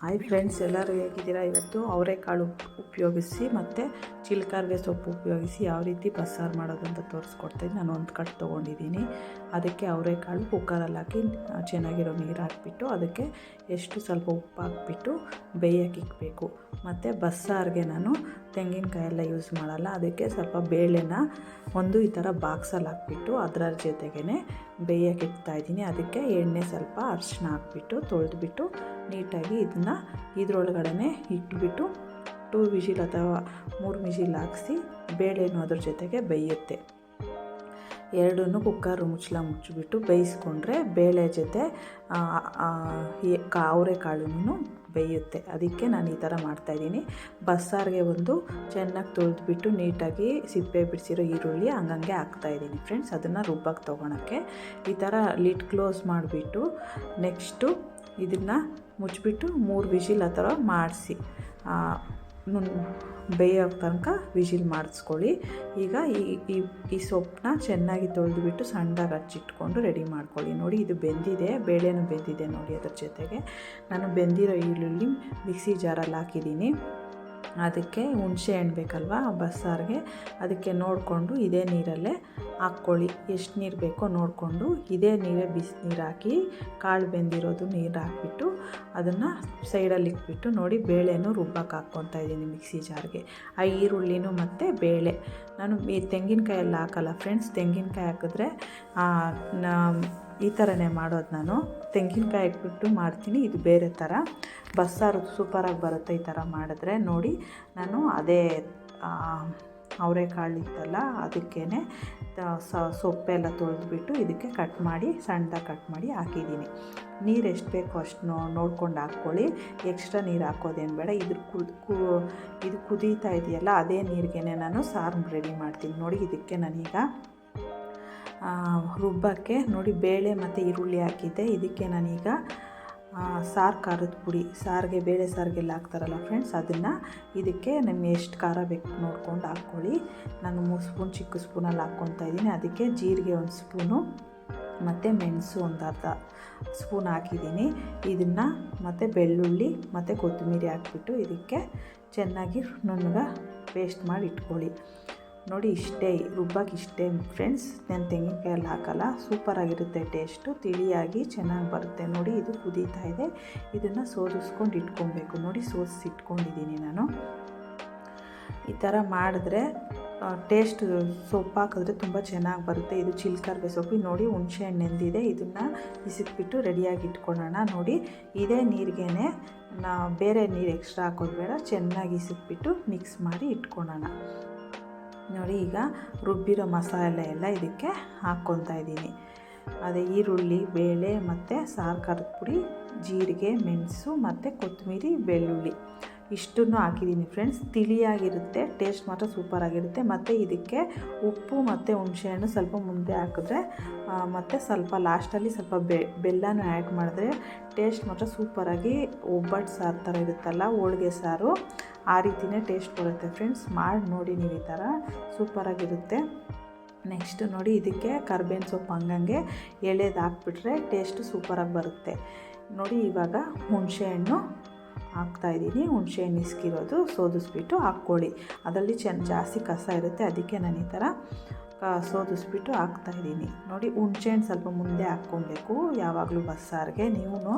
Hi friends, ಎಲ್ಲರೂ ಹೇಗಿದ್ದೀರಾ? ಇವತ್ತು ಅವರೆಕಾಳು ಉಪಯೋಗಿಸಿ ಮತ್ತು ಚಿಲ್ಕರ್ವೆ ಸೊಪ್ಪು ಉಪಯೋಗಿಸಿ ಯಾವ ರೀತಿ ಬಸ್ಸಾರು ಮಾಡೋದು ಅಂತ ತೋರಿಸ್ಕೊಡ್ತೀನಿ. ನಾನು ಒಂದು ಕಟ್ ತೊಗೊಂಡಿದ್ದೀನಿ. ಅದಕ್ಕೆ ಅವರೆಕಾಳು ಕುಕ್ಕರಲ್ಲಿ ಹಾಕಿ ಚೆನ್ನಾಗಿರೋ ನೀರು ಹಾಕಿಬಿಟ್ಟು ಅದಕ್ಕೆ ಸ್ವಲ್ಪ ಉಪ್ಪು ಹಾಕ್ಬಿಟ್ಟು ಬೇಯಕ್ಕೆ ಇಕ್ಬೇಕು. ಮತ್ತು ಬಸ್ಸಾರಿಗೆ ನಾನು ತೆಂಗಿನಕಾಯಿ ಎಲ್ಲ ಯೂಸ್ ಮಾಡಲ್ಲ. ಅದಕ್ಕೆ ಸ್ವಲ್ಪ ಬೇಳೆನ ಈ ಥರ ಬಾಕ್ಸಲ್ಲಿ ಹಾಕ್ಬಿಟ್ಟು ಅದರ ಜೊತೆಗೇ ಬೇಯಕ್ಕೆ ಇಡ್ತಾಯಿದ್ದೀನಿ. ಅದಕ್ಕೆ ಎಣ್ಣೆ ಸ್ವಲ್ಪ ಅರಿಶಿನ ಹಾಕ್ಬಿಟ್ಟು ತೊಳೆದ್ಬಿಟ್ಟು ನೀಟಾಗಿ ಇದರೊಳಗಡೆ ಇಟ್ಬಿಟ್ಟು 2 ವಿಜಿಲ್ ಅಥವಾ 3 ವಿಜಿಲ್ ಹಾಕಿಸಿ ಬೇಳೆನೂ ಅದ್ರ ಜೊತೆಗೆ ಬೇಯುತ್ತೆ. ಎರಡನ್ನೂ ಕುಕ್ಕರ್ ಮುಚ್ಚಿಬಿಟ್ಟು ಬೇಯಿಸ್ಕೊಂಡ್ರೆ ಬೇಳೆ ಜೊತೆ ಅವರೆಕಾಳು ಬೇಯುತ್ತೆ. ಅದಕ್ಕೆ ನಾನು ಈ ಥರ ಮಾಡ್ತಾಯಿದ್ದೀನಿ. ಬಸ್ಸಾರಿಗೆ ಚೆನ್ನಾಗಿ ತೊಳೆದ್ಬಿಟ್ಟು ನೀಟಾಗಿ ಸಿಪ್ಪೆ ಬಿಡಿಸಿರೋ ಈರುಳ್ಳಿ ಹಂಗಂಗೆ ಹಾಕ್ತಾಯಿದ್ದೀನಿ ಫ್ರೆಂಡ್ಸ್. ಅದನ್ನು ರುಬ್ಬಕ್ಕೆ ತೊಗೊಳಕ್ಕೆ ಈ ಥರ ಲಿಡ್ ಕ್ಲೋಸ್ ಮಾಡಿಬಿಟ್ಟು ನೆಕ್ಸ್ಟು ಇದನ್ನು ಮುಚ್ಚಿಬಿಟ್ಟು 3 ವಿಜಿಲ್ ಆ ಥರ ಮಾಡಿಸಿ ಬೇಯೋ ತನಕ ವಿಜಿಲ್ ಮಾಡಿಸ್ಕೊಳ್ಳಿ. ಈಗ ಈ ಸೊಪ್ಪನ್ನ ಚೆನ್ನಾಗಿ ತೊಳೆದುಬಿಟ್ಟು ಸಣ್ಣದಾಗಿ ಹಚ್ಚಿಟ್ಕೊಂಡು ರೆಡಿ ಮಾಡ್ಕೊಳ್ಳಿ. ನೋಡಿ, ಇದು ಬೆಂದಿದೆ, ಬೇಳೆನೂ ಬೆಂದಿದೆ ನೋಡಿ. ಅದ್ರ ಜೊತೆಗೆ ನಾನು ಬೆಂದಿರೋ ಈರುಳ್ಳಿ ಮಿಕ್ಸಿ ಜಾರಲ್ಲಿ ಹಾಕಿದ್ದೀನಿ. ಅದಕ್ಕೆ ಹುಣಸೆ ಹಣ್ಣು ಬೇಕಲ್ವ ಬಸ್ಸಾರಿಗೆ, ಅದಕ್ಕೆ ನೋಡಿಕೊಂಡು ಇದೇ ನೀರಲ್ಲೇ ಹಾಕ್ಕೊಳ್ಳಿ. ಎಷ್ಟು ನೀರು ಬೇಕೋ ನೋಡಿಕೊಂಡು ಇದೇ ನೀರೇ ಬಿಸಿ ನೀರು ಹಾಕಿ ಕಾಳು ಬೆಂದಿರೋದು ನೀರು ಹಾಕ್ಬಿಟ್ಟು ಅದನ್ನು ಸೈಡಲ್ಲಿ ಇಟ್ಬಿಟ್ಟು ನೋಡಿ ಬೇಳೆನೂ ರುಬ್ಬಕ್ಕೆ ಹಾಕ್ಕೊತಾ ಇದ್ದೀನಿ ಮಿಕ್ಸಿ ಜಾರ್ಗೆ. ಆ ಈರುಳ್ಳಿನೂ ಮತ್ತು ಬೇಳೆ ನಾನು ತೆಂಗಿನಕಾಯಿ ಎಲ್ಲ ಹಾಕಲ್ಲ ಫ್ರೆಂಡ್ಸ್. ತೆಂಗಿನಕಾಯಿ ಹಾಕಿದ್ರೆ ಈ ಥರನೇ ಮಾಡೋದು. ನಾನು ತೆಂಗಿನಕಾಯಿ ಹಾಕ್ಬಿಟ್ಟು ಮಾಡ್ತೀನಿ. ಇದು ಬೇರೆ ಥರ ಬಸ್ಸಾರು ಸೂಪರಾಗಿ ಬರುತ್ತೆ ಈ ಥರ ಮಾಡಿದ್ರೆ. ನೋಡಿ, ನಾನು ಅದೇ ಅವರೆಕಾಳು ಇತ್ತಲ್ಲ ಅದಕ್ಕೇ ಸೊಪ್ಪೆಲ್ಲ ತೊಳೆದ್ಬಿಟ್ಟು ಇದಕ್ಕೆ ಸಣ್ಣದಾಗಿ ಕಟ್ ಮಾಡಿ ಹಾಕಿದ್ದೀನಿ. ನೀರು ಎಷ್ಟು ಬೇಕೋ ಅಷ್ಟು ನೋಡ್ಕೊಂಡು ಹಾಕ್ಕೊಳ್ಳಿ. ಎಕ್ಸ್ಟ್ರಾ ನೀರು ಹಾಕೋದೇನು ಬೇಡ. ಇದು ಕುದೀತಾ ಇದೆಯಲ್ಲ ಅದೇ ನೀರಿಗೇ ನಾನು ಸಾರು ರೆಡಿ ಮಾಡ್ತೀನಿ. ನೋಡಿ, ಇದಕ್ಕೆ ನಾನೀಗ ರುಬ್ಬಕ್ಕೆ ನೋಡಿ ಬೇಳೆ ಮತ್ತು ಈರುಳ್ಳಿ ಹಾಕಿದ್ದೆ. ಇದಕ್ಕೆ ನಾನೀಗ ಖಾರದ ಪುಡಿ, ಬೇಳೆ ಸಾರಿಗೆಲ್ಲ ಹಾಕ್ತಾರಲ್ಲ ಫ್ರೆಂಡ್ಸ್, ಅದನ್ನು ಇದಕ್ಕೆ ನಿಮಗೆ ಎಷ್ಟು ಖಾರ ಬೇಕು ನೋಡ್ಕೊಂಡು ಹಾಕ್ಕೊಳ್ಳಿ. ನಾನು 3 ಸ್ಪೂನ್ ಚಿಕ್ಕ ಸ್ಪೂನಲ್ಲಿ ಹಾಕ್ಕೊತಾ ಇದ್ದೀನಿ. ಅದಕ್ಕೆ ಜೀರಿಗೆ 1 ಸ್ಪೂನು ಮತ್ತು ಮೆಣಸು 1/2 ಸ್ಪೂನ್ ಹಾಕಿದ್ದೀನಿ. ಇದನ್ನು ಮತ್ತು ಬೆಳ್ಳುಳ್ಳಿ ಮತ್ತು ಕೊತ್ತಂಬರಿ ಹಾಕ್ಬಿಟ್ಟು ಇದಕ್ಕೆ ಚೆನ್ನಾಗಿ ನುಣ್ಣಗೆ ಪೇಸ್ಟ್ ಮಾಡಿ ಇಟ್ಕೊಳ್ಳಿ. ನೋಡಿ, ರುಬ್ಬಕ್ಕೆ ಇಷ್ಟೇ ಫ್ರೆಂಡ್ಸ್. ನಾನು ತೆಂಗಿನಕಾಯಲ್ಲಿ ಹಾಕಲ್ಲ. ಸೂಪರಾಗಿರುತ್ತೆ ಟೇಸ್ಟು, ತಿಳಿಯಾಗಿ ಚೆನ್ನಾಗಿ ಬರುತ್ತೆ. ನೋಡಿ, ಇದು ಕುದೀತಾ ಇದೆ. ಇದನ್ನು ಸೋದಿಸ್ಕೊಂಡು ಇಟ್ಕೊಬೇಕು. ನೋಡಿ, ಸೋದಿಸಿ ಇಟ್ಕೊಂಡಿದ್ದೀನಿ ನಾನು. ಈ ಥರ ಮಾಡಿದ್ರೆ ಟೇಸ್ಟ್ ಸೊಪ್ಪು ಹಾಕಿದ್ರೆ ತುಂಬ ಚೆನ್ನಾಗಿ ಬರುತ್ತೆ. ಇದು ಚಿಲ್ಕರ್ವೆ ಸೊಪ್ಪು. ನೋಡಿ, ಹುಣಸೆ ಹಣ್ಣು ನೆಂದಿದೆ. ಇದನ್ನು ಇಸಿಕ್ಬಿಟ್ಟು ರೆಡಿಯಾಗಿ ಇಟ್ಕೊಳ್ಳೋಣ. ನೋಡಿ, ಇದೇ ನೀರಿಗೇ ಬೇರೆ ನೀರು ಎಕ್ಸ್ಟ್ರಾ ಹಾಕೋದು ಬೇಡ. ಚೆನ್ನಾಗಿ ಇಸಿಕ್ಬಿಟ್ಟು ಮಿಕ್ಸ್ ಮಾಡಿ ಇಟ್ಕೊಳ್ಳೋಣ. ನೋಡಿ, ಈಗ ರುಬ್ಬಿರೋ ಮಸಾಲೆ ಎಲ್ಲ ಇದಕ್ಕೆ ಹಾಕ್ಕೊತಾ ಇದ್ದೀನಿ. ಅದೇ ಈರುಳ್ಳಿ, ಬೇಳೆ ಮತ್ತು ಖಾರದ ಪುಡಿ, ಜೀರಿಗೆ, ಮೆಣಸು ಮತ್ತು ಕೊತ್ತಂಬರಿ, ಬೆಳ್ಳುಳ್ಳಿ ಇಷ್ಟನ್ನು ಹಾಕಿದ್ದೀನಿ ಫ್ರೆಂಡ್ಸ್. ತಿಳಿಯಾಗಿರುತ್ತೆ, ಟೇಸ್ಟ್ ಮಾತ್ರ ಸೂಪರಾಗಿರುತ್ತೆ. ಮತ್ತು ಇದಕ್ಕೆ ಉಪ್ಪು ಮತ್ತು ಹುಣಸೆಹಣ್ಣು ಸ್ವಲ್ಪ ಮುಂದೆ ಹಾಕಿದ್ರೆ ಮತ್ತು ಸ್ವಲ್ಪ ಲಾಸ್ಟಲ್ಲಿ ಸ್ವಲ್ಪ ಬೆಲ್ಲನೂ ಆ್ಯಡ್ ಮಾಡಿದ್ರೆ ಟೇಸ್ಟ್ ಮಾತ್ರ ಸೂಪರಾಗಿ ಒಬ್ಬಟ್ಟು ಸಾರು ಥರ ಇರುತ್ತಲ್ಲ, ಹೋಳಿಗೆ ಸಾರು, ಆ ರೀತಿಯೇ ಟೇಸ್ಟ್ ಬರುತ್ತೆ ಫ್ರೆಂಡ್ಸ್. ಮಾಡಿ ನೋಡಿ ನೀವು, ಈ ಥರ ಸೂಪರಾಗಿರುತ್ತೆ. ನೆಕ್ಸ್ಟ್ ನೋಡಿ, ಇದಕ್ಕೆ ಕರ್ಬೇವಿನ ಸೊಪ್ಪು ಹಂಗಂಗೆ ಎಳೆದು ಹಾಕ್ಬಿಟ್ರೆ ಟೇಸ್ಟು ಸೂಪರಾಗಿ ಬರುತ್ತೆ. ನೋಡಿ, ಇವಾಗ ಹುಣಸೆಹಣ್ಣು ಹಾಕ್ತಾಯಿದ್ದೀನಿ. ಹುಣಸೆಹಣ್ಣು ಇಸ್ಕಿರೋದು ಸೋದಿಸ್ಬಿಟ್ಟು ಹಾಕ್ಕೊಳ್ಳಿ. ಅದರಲ್ಲಿ ಜಾಸ್ತಿ ಕಸ ಇರುತ್ತೆ, ಅದಕ್ಕೆ ನಾನು ಈ ಥರ ಸೋದಿಸ್ಬಿಟ್ಟು ಹಾಕ್ತಾಯಿದ್ದೀನಿ. ನೋಡಿ, ಹುಣಸೆಹಣ್ಣು ಸ್ವಲ್ಪ ಮುಂದೆ ಹಾಕ್ಕೊಬೇಕು ಯಾವಾಗಲೂ ಬಸ್ಸಾರಿಗೆ. ನೀವು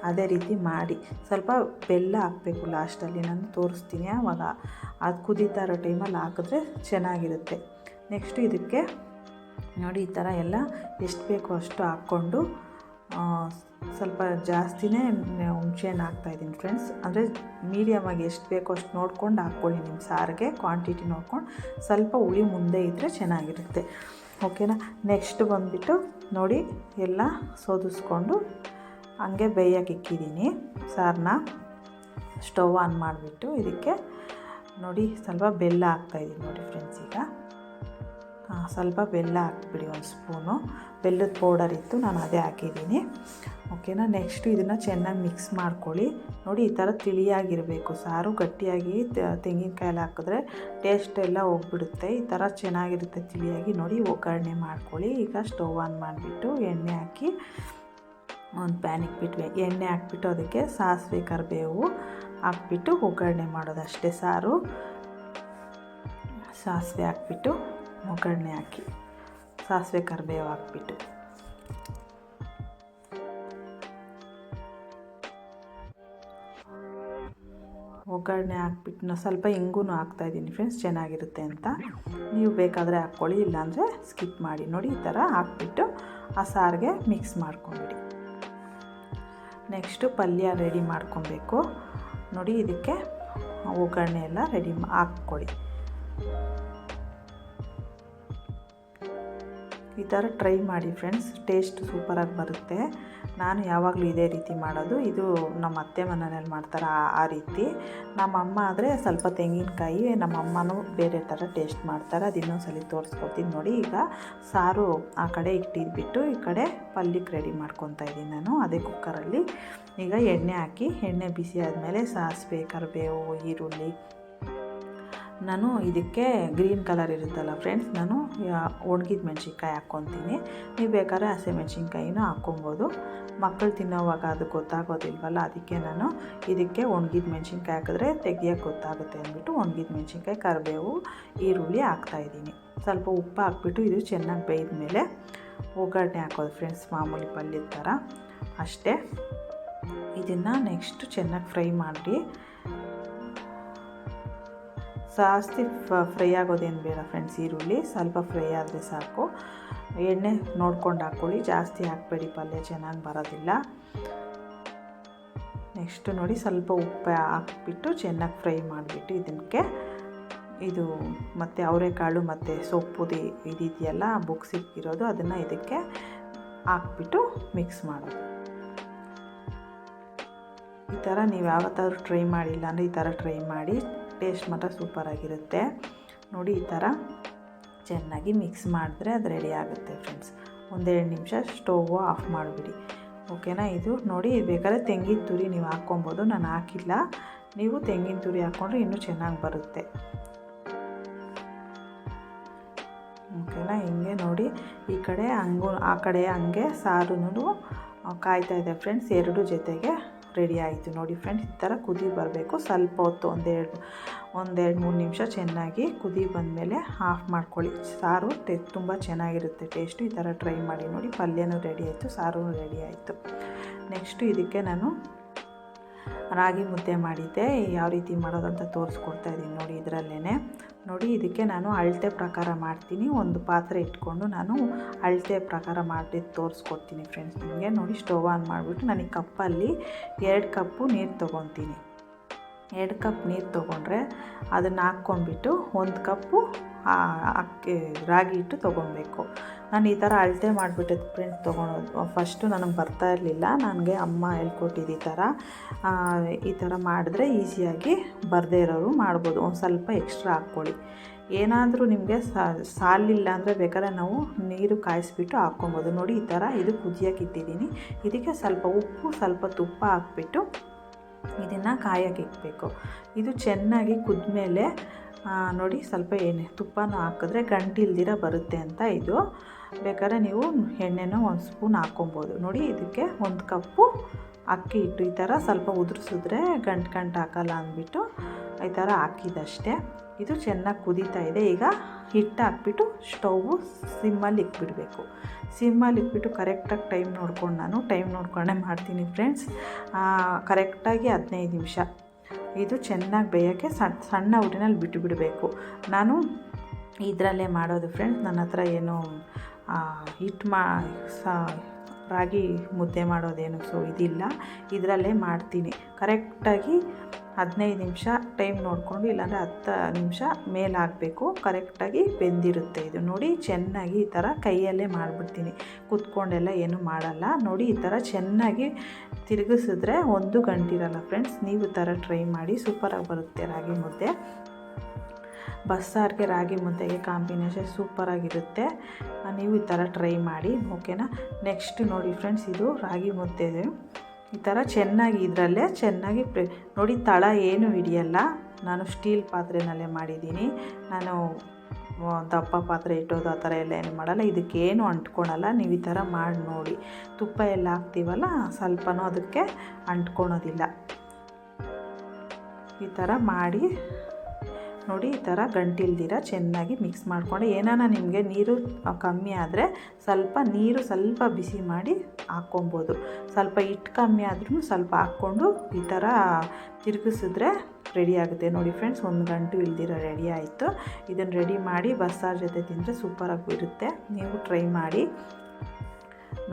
ಅದೇ ರೀತಿ ಮಾಡಿ. ಸ್ವಲ್ಪ ಬೆಲ್ಲ ಹಾಕಬೇಕು ಲಾಸ್ಟಲ್ಲಿ, ನಾನು ತೋರಿಸ್ತೀನಿ. ಆವಾಗ ಅದು ಕುದೀತಾ ಇರೋ ಟೈಮಲ್ಲಿ ಹಾಕಿದ್ರೆ ಚೆನ್ನಾಗಿರುತ್ತೆ. ನೆಕ್ಸ್ಟು ಇದಕ್ಕೆ ನೋಡಿ, ಈ ಥರ ಎಲ್ಲ ಎಷ್ಟು ಬೇಕೋ ಅಷ್ಟು ಹಾಕ್ಕೊಂಡು ಸ್ವಲ್ಪ ಜಾಸ್ತಿನೇ ಹುಣಸೆಹಣ್ಣು ಹಾಕ್ತಾಯಿದ್ದೀನಿ ಫ್ರೆಂಡ್ಸ್. ಅಂದರೆ ಮೀಡಿಯಮಾಗಿ ಎಷ್ಟು ಬೇಕೋ ಅಷ್ಟು ನೋಡ್ಕೊಂಡು ಹಾಕ್ಕೊಳ್ಳಿ. ನಿಮ್ಮ ಸಾರಿಗೆ ಕ್ವಾಂಟಿಟಿ ನೋಡ್ಕೊಂಡು. ಸ್ವಲ್ಪ ಹುಳಿ ಮುಂದೆ ಇದ್ದರೆ ಚೆನ್ನಾಗಿರುತ್ತೆ. ಓಕೆನಾ? ನೆಕ್ಸ್ಟ್ ಬಂದುಬಿಟ್ಟು ನೋಡಿ, ಎಲ್ಲ ಸೋದಿಸ್ಕೊಂಡು ಹಂಗೆ ಬೇಯಕ್ಕೆ ಇಕ್ಕಿದ್ದೀನಿ ಸಾರನ್ನ. ಸ್ಟವ್ ಆನ್ ಮಾಡಿಬಿಟ್ಟು ಇದಕ್ಕೆ ನೋಡಿ ಸ್ವಲ್ಪ ಬೆಲ್ಲ ಹಾಕ್ತಾಯಿದ್ದೀನಿ. ನೋಡಿ ಫ್ರೆಂಡ್ಸ್, ಈಗ ಸ್ವಲ್ಪ ಬೆಲ್ಲ ಹಾಕ್ಬಿಡಿ. 1 ಸ್ಪೂನು ಬೆಲ್ಲದ ಪೌಡರ್ ಇತ್ತು, ನಾನು ಅದೇ ಹಾಕಿದ್ದೀನಿ. ಓಕೆನಾ? ನೆಕ್ಸ್ಟು ಇದನ್ನು ಚೆನ್ನಾಗಿ ಮಿಕ್ಸ್ ಮಾಡ್ಕೊಳ್ಳಿ. ನೋಡಿ, ಈ ಥರ ತಿಳಿಯಾಗಿರಬೇಕು ಸಾರು. ಗಟ್ಟಿಯಾಗಿ ತೆಂಗಿನಕಾಯಲ್ಲಿ ಹಾಕಿದ್ರೆ ಟೇಸ್ಟ್ ಎಲ್ಲ ಹೋಗ್ಬಿಡುತ್ತೆ. ಈ ಥರ ಚೆನ್ನಾಗಿರುತ್ತೆ ತಿಳಿಯಾಗಿ. ನೋಡಿ, ಒಗ್ಗರಣೆ ಮಾಡ್ಕೊಳ್ಳಿ. ಈಗ ಸ್ಟವ್ ಆನ್ ಮಾಡಿಬಿಟ್ಟು ಎಣ್ಣೆ ಹಾಕಿ ಒಂದು ಪ್ಯಾನ್ ಇಟ್ಬಿಟ್ಟು ಎಣ್ಣೆ ಹಾಕ್ಬಿಟ್ಟು ಅದಕ್ಕೆ ಸಾಸಿವೆ ಕರಿಬೇವು ಹಾಕ್ಬಿಟ್ಟು ಒಗ್ಗರಣೆ ಮಾಡೋದು ಅಷ್ಟೇ. ಸಾಸಿವೆ ಹಾಕ್ಬಿಟ್ಟು ಒಗ್ಗರಣೆ ಹಾಕಿ ಸಾಸಿವೆ ಕರಿಬೇವು ಹಾಕ್ಬಿಟ್ಟು ಒಗ್ಗರಣೆ ಹಾಕ್ಬಿಟ್ಟು ಸ್ವಲ್ಪ ಇಂಗು ಹಾಕ್ತಾಯಿದ್ದೀನಿ ಫ್ರೆಂಡ್ಸ್, ಚೆನ್ನಾಗಿರುತ್ತೆ ಅಂತ. ನೀವು ಬೇಕಾದರೆ ಹಾಕ್ಕೊಳ್ಳಿ, ಇಲ್ಲಾಂದರೆ ಸ್ಕಿಪ್ ಮಾಡಿ. ನೋಡಿ ಈ ಥರ ಹಾಕ್ಬಿಟ್ಟು ಆ ಸಾರಿಗೆ ಮಿಕ್ಸ್ ಮಾಡ್ಕೊಂಬಿಡಿ. ನೆಕ್ಸ್ಟು ಪಲ್ಯ ರೆಡಿ ಮಾಡ್ಕೊಬೇಕು. ನೋಡಿ ಇದಕ್ಕೆ ಒಗ್ಗರಣೆ ಎಲ್ಲ ರೆಡಿ ಹಾಕ್ಕೊಳ್ಳಿ. ಈ ಥರ ಟ್ರೈ ಮಾಡಿ ಫ್ರೆಂಡ್ಸ್, ಟೇಸ್ಟ್ ಸೂಪರಾಗಿ ಬರುತ್ತೆ. ನಾನು ಯಾವಾಗಲೂ ಇದೇ ರೀತಿ ಮಾಡೋದು. ಇದು ನಮ್ಮ ಅತ್ತೆ ಮನೆಯಲ್ಲಿ ಮಾಡ್ತಾರೆ ಆ ರೀತಿ. ನಮ್ಮ ಅಮ್ಮ ಆದರೆ ಸ್ವಲ್ಪ ತೆಂಗಿನಕಾಯಿ, ನಮ್ಮ ಅಮ್ಮನೂ ಬೇರೆ ಥರ ಟೇಸ್ಟ್ ಮಾಡ್ತಾರೆ. ಅದು ಇನ್ನೊಂದ್ಸಲ ತೋರಿಸ್ಕೊಡ್ತೀನಿ. ನೋಡಿ ಈಗ ಸಾರು ಆ ಕಡೆ ಇಟ್ಟಿದ್ಬಿಟ್ಟು ಈ ಕಡೆ ಪಲ್ಯಕ್ಕೆ ರೆಡಿ ಮಾಡ್ಕೊತಾ ಇದ್ದೀನಿ ನಾನು. ಅದೇ ಕುಕ್ಕರಲ್ಲಿ ಈಗ ಎಣ್ಣೆ ಹಾಕಿ, ಎಣ್ಣೆ ಬಿಸಿ ಆದಮೇಲೆ ಸಾಸಿವೆ ಕರಿಬೇವು ಈರುಳ್ಳಿ, ನಾನು ಇದಕ್ಕೆ ಗ್ರೀನ್ ಕಲರ್ ಇರುತ್ತಲ್ಲ ಫ್ರೆಂಡ್ಸ್, ನಾನು ಒಣಗಿದ ಮೆಣಸಿನ್ಕಾಯಿ ಹಾಕ್ಕೊತೀನಿ. ನೀವು ಬೇಕಾದ್ರೆ ಹಸಿಮೆಣ್ಸಿನ್ಕಾಯಿನೂ ಹಾಕ್ಕೊಬೋದು. ಮಕ್ಕಳು ತಿನ್ನೋವಾಗ ಅದು ಗೊತ್ತಾಗೋದಿಲ್ವಲ್ಲ, ಅದಕ್ಕೆ ನಾನು ಇದಕ್ಕೆ ಒಣಗಿದ ಮೆಣಸಿನ್ಕಾಯಿ ಹಾಕಿದ್ರೆ ತೆಗಿಯೋಕ್ಕೆ ಗೊತ್ತಾಗುತ್ತೆ ಅಂದ್ಬಿಟ್ಟು ಒಣಗಿದ ಮೆಣಸಿನ್ಕಾಯಿ ಕರಿಬೇವು ಈರುಳ್ಳಿ ಹಾಕ್ತಾಯಿದ್ದೀನಿ. ಸ್ವಲ್ಪ ಉಪ್ಪು ಹಾಕ್ಬಿಟ್ಟು ಇದು ಚೆನ್ನಾಗಿ ಬೇಯ್ದ ಮೇಲೆ ಒಗ್ಗರಣೆ ಹಾಕೋದು ಫ್ರೆಂಡ್ಸ್, ಮಾಮೂಲಿ ಪಲ್ಯದ ಥರ ಅಷ್ಟೇ. ಇದನ್ನು ನೆಕ್ಸ್ಟು ಚೆನ್ನಾಗಿ ಫ್ರೈ ಮಾಡಿ. ಜಾಸ್ತಿ ಫ್ರೈ ಆಗೋದೇನು ಬೇಡ ಫ್ರೆಂಡ್ಸ್, ಈರುಳ್ಳಿ ಸ್ವಲ್ಪ ಫ್ರೈ ಆದರೆ ಸಾಕು. ಎಣ್ಣೆ ನೋಡ್ಕೊಂಡು ಹಾಕ್ಕೊಳ್ಳಿ, ಜಾಸ್ತಿ ಹಾಕಬೇಡಿ, ಪಲ್ಯ ಚೆನ್ನಾಗಿ ಬರೋದಿಲ್ಲ. ನೆಕ್ಸ್ಟು ನೋಡಿ ಸ್ವಲ್ಪ ಉಪ್ಪು ಹಾಕ್ಬಿಟ್ಟು ಚೆನ್ನಾಗಿ ಫ್ರೈ ಮಾಡಿಬಿಟ್ಟು ಇದಕ್ಕೆ ಇದು ಮತ್ತು ಅವರೆಕಾಳು ಮತ್ತು ಸೊಪ್ಪುದಿ ಇದೆಯಲ್ಲ ಬುಕ್ಸಿಕ್ಕಿರೋದು, ಅದನ್ನು ಇದಕ್ಕೆ ಹಾಕ್ಬಿಟ್ಟು ಮಿಕ್ಸ್ ಮಾಡೋದು. ಈ ಥರ ನೀವು ಯಾವತ್ತಾದ್ರೂ ಟ್ರೈ ಮಾಡಿಲ್ಲ ಅಂದರೆ ಈ ಥರ ಟ್ರೈ ಮಾಡಿ, ಟೇಸ್ಟ್ ಮಾತ್ರ ಸೂಪರಾಗಿರುತ್ತೆ. ನೋಡಿ ಈ ಥರ ಚೆನ್ನಾಗಿ ಮಿಕ್ಸ್ ಮಾಡಿದ್ರೆ ಅದು ರೆಡಿ ಆಗುತ್ತೆ ಫ್ರೆಂಡ್ಸ್. 1-2 ನಿಮಿಷ ಸ್ಟೋವು ಆಫ್ ಮಾಡಿಬಿಡಿ, ಓಕೆನಾ. ಇದು ನೋಡಿ ಬೇಕಾದ್ರೆ ತೆಂಗಿನ ತುರಿ ನೀವು ಹಾಕ್ಕೊಬೋದು, ನಾನು ಹಾಕಿಲ್ಲ. ನೀವು ತೆಂಗಿನ ತುರಿ ಹಾಕ್ಕೊಂಡ್ರೆ ಇನ್ನೂ ಚೆನ್ನಾಗಿ ಬರುತ್ತೆ, ಓಕೆನಾ. ಹಿಂಗೆ ನೋಡಿ ಈ ಕಡೆ ಆ ಕಡೆ ಹಂಗೆ ಸಾರೂ ಕಾಯ್ತಾ ಇದೆ ಫ್ರೆಂಡ್ಸ್, ಎರಡು ಜೊತೆಗೆ ರೆಡಿ ಆಯಿತು. ನೋಡಿ ಫ್ರೆಂಡ್ಸ್, ಈ ಥರ ಕುದಿ ಬರಬೇಕು. ಸ್ವಲ್ಪ ಹೊತ್ತು 1-2-3 ನಿಮಿಷ ಚೆನ್ನಾಗಿ ಕುದಿ ಬಂದಮೇಲೆ ಆಫ್ ಮಾಡ್ಕೊಳ್ಳಿ. ಸಾರು ತುಂಬ ಚೆನ್ನಾಗಿರುತ್ತೆ ಟೇಸ್ಟು. ಈ ಥರ ಟ್ರೈ ಮಾಡಿ ನೋಡಿ. ಪಲ್ಯನೂ ರೆಡಿ ಆಯಿತು, ಸಾರೂ ರೆಡಿ ಆಯಿತು. ನೆಕ್ಸ್ಟು ಇದಕ್ಕೆ ನಾನು ರಾಗಿ ಮುದ್ದೆ ಮಾಡಿದ್ದೆ, ಯಾವ ರೀತಿ ಮಾಡೋದಂತ ತೋರಿಸ್ಕೊಡ್ತಾ ಇದ್ದೀನಿ ನೋಡಿ. ಇದರಲ್ಲೇ ನೋಡಿ ಇದಕ್ಕೆ ನಾನು ಅಳತೆ ಪ್ರಕಾರ ಮಾಡ್ತೀನಿ. ಒಂದು ಪಾತ್ರೆ ಇಟ್ಕೊಂಡು ನಾನು ಅಳತೆ ಪ್ರಕಾರ ಮಾಡಿ ತೋರಿಸ್ಕೊಡ್ತೀನಿ ಫ್ರೆಂಡ್ಸ್ ನಿಮಗೆ. ನೋಡಿ ಸ್ಟವ್ ಆನ್ ಮಾಡಿಬಿಟ್ಟು ನನಗೆ ಕಪ್ಪಲ್ಲಿ 2 ಕಪ್ಪು ನೀರು ತೊಗೊತೀನಿ. 2 ಕಪ್ ನೀರು ತೊಗೊಂಡ್ರೆ ಅದನ್ನು ಹಾಕ್ಕೊಂಡ್ಬಿಟ್ಟು 1 ಕಪ್ಪು ರಾಗಿ ಹಿಟ್ಟು ತೊಗೊಬೇಕು. ನಾನು ಈ ಥರ ಅಳತೆ ಮಾಡಿಬಿಟ್ಟೆ ಫ್ರೆಂಡ್ಸ್ ತೊಗೊಳೋದು. ಫಸ್ಟು ನನಗೆ ಬರ್ತಾ ಇರಲಿಲ್ಲ, ನನಗೆ ಅಮ್ಮ ಹೇಳ್ಕೊಟ್ಟಿದ್ದು ಈ ಥರ ಮಾಡಿದ್ರೆ ಈಸಿಯಾಗಿ ಬರದೇ ಇರೋರು ಮಾಡ್ಬೋದು. ಒಂದು ಸ್ವಲ್ಪ ಎಕ್ಸ್ಟ್ರಾ ಹಾಕ್ಕೊಳ್ಳಿ. ಏನಾದರೂ ನಿಮಗೆ ಸಾಲಿಲ್ಲ ಅಂದರೆ ಬೇಕಾದ್ರೆ ನಾವು ನೀರು ಕಾಯಿಸ್ಬಿಟ್ಟು ಹಾಕ್ಕೊಬೋದು. ನೋಡಿ ಈ ಥರ ಇದು ಕುದಿಯೋಕೆ ಇಟ್ಟಿದ್ದೀನಿ. ಇದಕ್ಕೆ ಸ್ವಲ್ಪ ಉಪ್ಪು ಸ್ವಲ್ಪ ತುಪ್ಪ ಹಾಕ್ಬಿಟ್ಟು ಇದನ್ನು ಕಾಯೋಕೆ ಇಡಬೇಕು. ಇದು ಚೆನ್ನಾಗಿ ಕುದ್ಮೇಲೆ ನೋಡಿ ಸ್ವಲ್ಪ ತುಪ್ಪನೂ ಹಾಕಿದ್ರೆ ಗಂಟಿಲ್ದಿರ ಬರುತ್ತೆ ಅಂತ. ಇದು ಬೇಕಾದ್ರೆ ನೀವು ಎಣ್ಣೆನೂ 1 ಸ್ಪೂನ್ ಹಾಕ್ಕೊಬೋದು. ನೋಡಿ ಇದಕ್ಕೆ 1 ಕಪ್ಪು ಅಕ್ಕಿ ಹಿಟ್ಟು ಈ ಥರ ಸ್ವಲ್ಪ ಉದುರಿಸಿದ್ರೆ ಗಂಟು ಹಾಕಲ್ಲ ಅಂದ್ಬಿಟ್ಟು ಈ ಥರ ಹಾಕಿದಷ್ಟೇ. ಇದು ಚೆನ್ನಾಗಿ ಕುದೀತಾ ಇದೆ. ಈಗ ಹಿಟ್ಟು ಹಾಕ್ಬಿಟ್ಟು ಸ್ಟೌವು ಸಿಮ್ಮಲ್ಲಿ ಇಟ್ಬಿಡಬೇಕು. ಸಿಮ್ಮಲ್ಲಿ ಇಟ್ಬಿಟ್ಟು ಕರೆಕ್ಟಾಗಿ ಟೈಮ್ ನೋಡ್ಕೊಂಡು, ನಾನು ಟೈಮ್ ನೋಡ್ಕೊಂಡೇ ಮಾಡ್ತೀನಿ ಫ್ರೆಂಡ್ಸ್. ಕರೆಕ್ಟಾಗಿ 15 ನಿಮಿಷ ಇದು ಚೆನ್ನಾಗಿ ಬೇಯೋಕ್ಕೆ ಸಣ್ಣ ಉರಿನಲ್ಲಿ ಬಿಟ್ಟುಬಿಡಬೇಕು. ನಾನು ಇದರಲ್ಲೇ ಮಾಡೋದು ಫ್ರೆಂಡ್ಸ್, ನನ್ನ ಹತ್ರ ಏನು ರಾಗಿ ಮುದ್ದೆ ಮಾಡೋದೇನು ಇದಿಲ್ಲ, ಇದರಲ್ಲೇ ಮಾಡ್ತೀನಿ. ಕರೆಕ್ಟಾಗಿ 15 ನಿಮಿಷ ಟೈಮ್ ನೋಡಿಕೊಂಡು, ಇಲ್ಲಾಂದರೆ 10 ನಿಮಿಷ ಮೇಲಾಗಬೇಕು. ಕರೆಕ್ಟಾಗಿ ಬೆಂದಿರುತ್ತೆ ಇದು. ನೋಡಿ ಚೆನ್ನಾಗಿ ಈ ಥರ ಕೈಯಲ್ಲೇ ಮಾಡಿಬಿಡ್ತೀನಿ, ಕುತ್ಕೊಂಡೆಲ್ಲ ಏನೂ ಮಾಡಲ್ಲ. ನೋಡಿ ಈ ಥರ ಚೆನ್ನಾಗಿ ತಿರುಗಿಸಿದ್ರೆ 1 ಗಂಟಿರಲ್ಲ ಫ್ರೆಂಡ್ಸ್. ನೀವು ಈ ಥರ ಟ್ರೈ ಮಾಡಿ, ಸೂಪರಾಗಿ ಬರುತ್ತೆ ರಾಗಿ ಮುದ್ದೆ. ಬಸ್ಸಾರಿಗೆ ರಾಗಿ ಮುದ್ದೆಗೆ ಕಾಂಬಿನೇಷನ್ ಸೂಪರಾಗಿರುತ್ತೆ. ನೀವು ಈ ಥರ ಟ್ರೈ ಮಾಡಿ, ಓಕೆನಾ. ನೆಕ್ಸ್ಟ್ ನೋಡಿ ಫ್ರೆಂಡ್ಸ್, ಇದು ರಾಗಿ ಮುದ್ದೆ ಈ ಥರ ಚೆನ್ನಾಗಿ ಇದರಲ್ಲೇ ಚೆನ್ನಾಗಿ ನೋಡಿ ತಳ ಏನೂ ಹಿಡಿಯಲ್ಲ. ನಾನು ಸ್ಟೀಲ್ ಪಾತ್ರೆನಲ್ಲೇ ಮಾಡಿದ್ದೀನಿ. ನಾನು ದಪ್ಪ ಪಾತ್ರೆ ಇಟ್ಟೋದು ಆ ಥರ ಎಲ್ಲ ಏನು ಮಾಡಲ್ಲ. ಇದಕ್ಕೇನು ಅಂಟ್ಕೊಳಲ್ಲ. ನೀವು ಈ ಥರ ಮಾಡಿ ನೋಡಿ. ತುಪ್ಪ ಎಲ್ಲ ಹಾಕ್ತೀವಲ್ಲ ಸ್ವಲ್ಪನೂ ಅದಕ್ಕೆ ಅಂಟ್ಕೊಳೋದಿಲ್ಲ. ಈ ಥರ ಮಾಡಿ ನೋಡಿ. ಈ ಥರ ಗಂಟಿಲ್ದಿರ ಚೆನ್ನಾಗಿ ಮಿಕ್ಸ್ ಮಾಡಿಕೊಂಡು, ಏನಾನ ನಿಮಗೆ ನೀರು ಕಮ್ಮಿ ಆದರೆ ಸ್ವಲ್ಪ ಬಿಸಿ ಮಾಡಿ ಹಾಕ್ಕೊಬೋದು. ಸ್ವಲ್ಪ ಹಿಟ್ಟು ಕಮ್ಮಿ ಆದ್ರೂ ಸ್ವಲ್ಪ ಹಾಕ್ಕೊಂಡು ಈ ಥರ ತಿರುಗಿಸಿದ್ರೆ ರೆಡಿ ಆಗುತ್ತೆ. ನೋಡಿ ಫ್ರೆಂಡ್ಸ್, ಒಂದು ಗಂಟು ಇಲ್ದಿರ ರೆಡಿ ಆಯಿತು. ಇದನ್ನು ರೆಡಿ ಮಾಡಿ ಬಸ್ಸಾರು ಜೊತೆ ತಿಂದರೆ ಸೂಪರಾಗಿ ಇರುತ್ತೆ. ನೀವು ಟ್ರೈ ಮಾಡಿ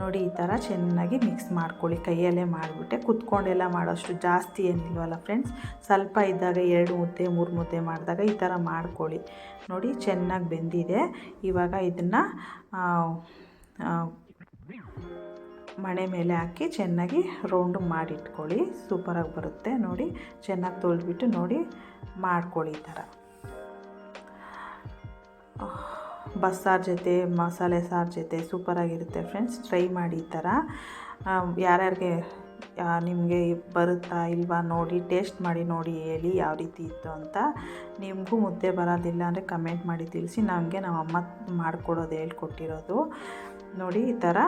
ನೋಡಿ. ಈ ಥರ ಚೆನ್ನಾಗಿ ಮಿಕ್ಸ್ ಮಾಡ್ಕೊಳ್ಳಿ. ಕೈಯಲ್ಲೇ ಮಾಡಿಬಿಟ್ಟೆ. ಕುತ್ಕೊಂಡೆಲ್ಲ ಮಾಡೋಷ್ಟು ಜಾಸ್ತಿ ಏನಿಲ್ವಲ್ಲ ಫ್ರೆಂಡ್ಸ್. ಸ್ವಲ್ಪ ಇದ್ದಾಗ 2 ಮುದ್ದೆ 3 ಮುದ್ದೆ ಮಾಡಿದಾಗ ಈ ಥರ ಮಾಡ್ಕೊಳ್ಳಿ. ನೋಡಿ ಚೆನ್ನಾಗಿ ಬೆಂದಿದೆ. ಇವಾಗ ಇದನ್ನು ಮಣೆ ಮೇಲೆ ಹಾಕಿ ಚೆನ್ನಾಗಿ ರೌಂಡು ಮಾಡಿಟ್ಕೊಳ್ಳಿ. ಸೂಪರಾಗಿ ಬರುತ್ತೆ. ನೋಡಿ ಚೆನ್ನಾಗಿ ತೊಳೆದ್ಬಿಟ್ಟು ನೋಡಿ ಮಾಡ್ಕೊಳ್ಳಿ. ಈ ಥರ ಬಸ್ಸಾರು ಜೊತೆ ಮಸಾಲೆ ಸಾರು ಜೊತೆ ಸೂಪರಾಗಿರುತ್ತೆ ಫ್ರೆಂಡ್ಸ್. ಟ್ರೈ ಮಾಡಿ. ಈ ಥರ ಯಾರ್ಯಾರಿಗೆ ನಿಮಗೆ ಬರುತ್ತಾ ಇಲ್ವಾ ನೋಡಿ, ಟೇಸ್ಟ್ ಮಾಡಿ ನೋಡಿ, ಹೇಳಿ ಯಾವ ರೀತಿ ಇತ್ತು ಅಂತ. ನಿಮಗೂ ಮುದ್ದೆ ಬರೋದಿಲ್ಲ ಅಂದರೆ ಕಮೆಂಟ್ ಮಾಡಿ ತಿಳಿಸಿ. ನನಗೆ ನಮ್ಮ ಅಮ್ಮ ಮಾಡಿಕೊಡೋದು ಹೇಳ್ಕೊಟ್ಟಿರೋದು. ನೋಡಿ ಈ ಥರ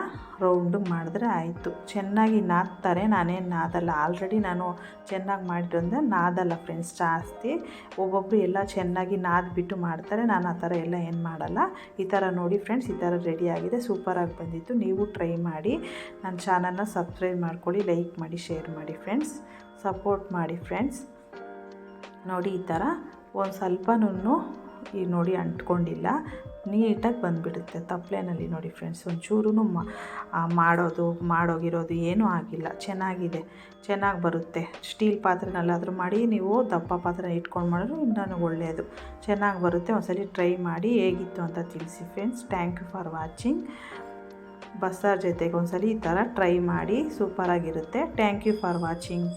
ರೌಂಡು ಮಾಡಿದ್ರೆ ಆಯಿತು. ಚೆನ್ನಾಗಿ ನಾದ್ತಾರೆ. ನಾನೇನು ನಾದಲ್ಲ. ಆಲ್ರೆಡಿ ನಾನು ಚೆನ್ನಾಗಿ ಮಾಡಿರೋದ್ರೆ ನಾದಲ್ಲ ಫ್ರೆಂಡ್ಸ್ ಜಾಸ್ತಿ. ಒಬ್ಬೊಬ್ಬರು ಎಲ್ಲ ಚೆನ್ನಾಗಿ ನಾದ್ಬಿಟ್ಟು ಮಾಡ್ತಾರೆ. ನಾನು ಆ ಥರ ಎಲ್ಲ ಏನು ಮಾಡಲ್ಲ. ಈ ಥರ ನೋಡಿ ಫ್ರೆಂಡ್ಸ್, ಈ ಥರ ರೆಡಿಯಾಗಿದೆ. ಸೂಪರಾಗಿ ಬಂದಿತ್ತು. ನೀವು ಟ್ರೈ ಮಾಡಿ. ನನ್ನ ಚಾನಲ್ನ ಸಬ್ಸ್ಕ್ರೈಬ್ ಮಾಡ್ಕೊಳ್ಳಿ, ಲೈಕ್ ಮಾಡಿ, ಶೇರ್ ಮಾಡಿ ಫ್ರೆಂಡ್ಸ್. ಸಪೋರ್ಟ್ ಮಾಡಿ ಫ್ರೆಂಡ್ಸ್. ನೋಡಿ ಈ ಥರ ಒಂದು ಸ್ವಲ್ಪನೂ ಈ ನೋಡಿ ಅಂಟ್ಕೊಂಡಿಲ್ಲ. ನೀಟಾಗಿ ಬಂದುಬಿಡುತ್ತೆ ತಪ್ಪಲೆನಲ್ಲಿ. ನೋಡಿ ಫ್ರೆಂಡ್ಸ್, ಒಂಚೂರು ಮಾಡೋಗಿರೋದು ಏನೂ ಆಗಿಲ್ಲ. ಚೆನ್ನಾಗಿದೆ, ಚೆನ್ನಾಗಿ ಬರುತ್ತೆ. ಸ್ಟೀಲ್ ಪಾತ್ರೆನಲ್ಲಾದರೂ ಮಾಡಿ, ನೀವು ದಪ್ಪ ಪಾತ್ರೆ ಇಟ್ಕೊಂಡು ಮಾಡಿದ್ರು ಇನ್ನೂ ಒಳ್ಳೆಯದು. ಚೆನ್ನಾಗಿ ಬರುತ್ತೆ. ಒಂದ್ಸಲಿ ಟ್ರೈ ಮಾಡಿ ಹೇಗಿತ್ತು ಅಂತ ತಿಳಿಸಿ friends. Thank you for watching. ಬಸ್ಸಾರು ಜೊತೆಗೆ ಒಂದ್ಸಲಿ ಈ ಥರ ಟ್ರೈ ಮಾಡಿ. ಸೂಪರಾಗಿರುತ್ತೆ. Thank you for watching.